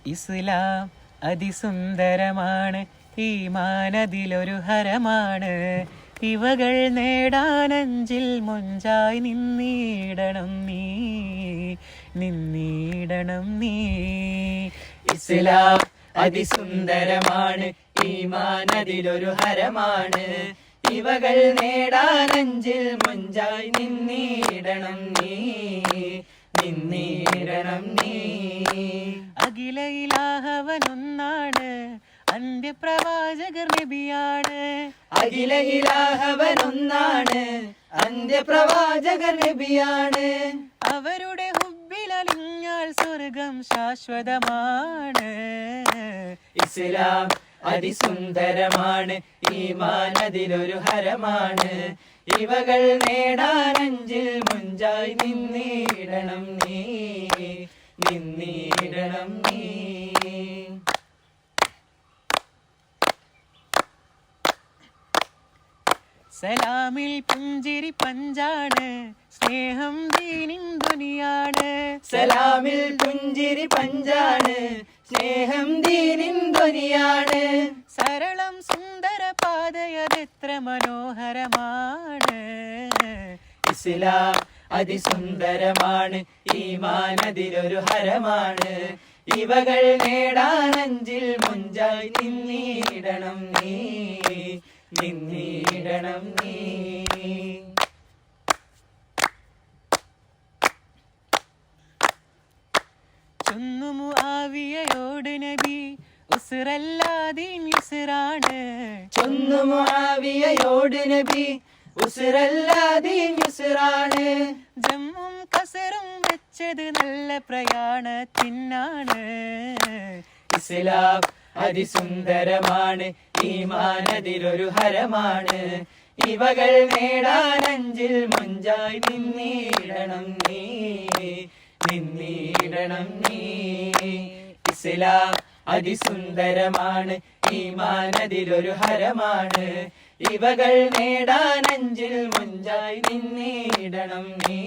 ഇസ്ലാം അതിസുന്ദരമാണ്, ഈമാൻ അതിലൊരു ഹരമാണ്. ഇവകൾ നേടാനഞ്ചിൽ മുഞ്ചായി നിന്നിടണം നീ. ഇസ്ലാം അതിസുന്ദരമാണ്, ഈമാൻ അതിലൊരു ഹരമാണ്. ഇവകൾ നേടാനഞ്ചിൽ മുഞ്ചായി നിന്നിടണം നീ. അഖില ഇലാഹവനൊന്നാണ്, അന്ത്യപ്രവാചകർ നബിയാണ്. അഖില ഇലാഹവനൊന്നാണ്, അന്ത്യപ്രവാചകർ നബിയാണ്. അവരുടെ ഹുബ്ബിലലിഞ്ഞാൽ സ്വർഗം ശാശ്വതമാണ്. ഇസ്ലാം അതിസുന്ദരമാണ്, ഈമാൻ അതിലൊരു ഹരമാണ്. ഇവകൾ നേടാനഞ്ചിൽ മുഞ്ചായി നിന്നിടണം നീ. സലാമിൽ പുഞ്ചിരി പഞ്ചാണ്, സ്നേഹം ദീനിൻ ധ്വനിയാണ്. സലാമിൽ പുഞ്ചിരി പഞ്ചാണ്, സ്നേഹം ദീനിൻ ധ്വനിയാണ്. സരളം സുന്ദര പാതയതെത്ര മനോഹരമാണ്. ഇസ്ലാം അതിസുന്ദരമാണ്, ഈമാൻ അതിലൊരു ഹരമാണ്. ഇവകൾ നേടാനഞ്ചിൽ മുഞ്ചായി നിന്നിടണം നീ. ചൊന്നു മുആവിയയോട് നബി, ഉസ്റല്ലാദീൻ യുസ്റാണ്. ചൊന്നു മുആവിയയോട് നബി, ഉസ്റല്ലാദീൻ യുസ്റാണ്. ജമ്മും കസറും വെച്ചത് നല്ല പ്രയാണത്തിനാണ്. ഇസ്ലാം അതിസുന്ദരമാണ്, ഈമാൻ അതിലൊരു ഹരമാണ്. ഇവകൾ നേടാനഞ്ചിൽ മുഞ്ചായി നിന്നിടണം നീ. ഇസ്ലാം അതിസുന്ദരമാണ്, ഈമാൻ അതിലൊരു ഹരമാണ്. ഇവകൾ നേടാനഞ്ചിൽ മുഞ്ചായി നിന്നിടണം നീ.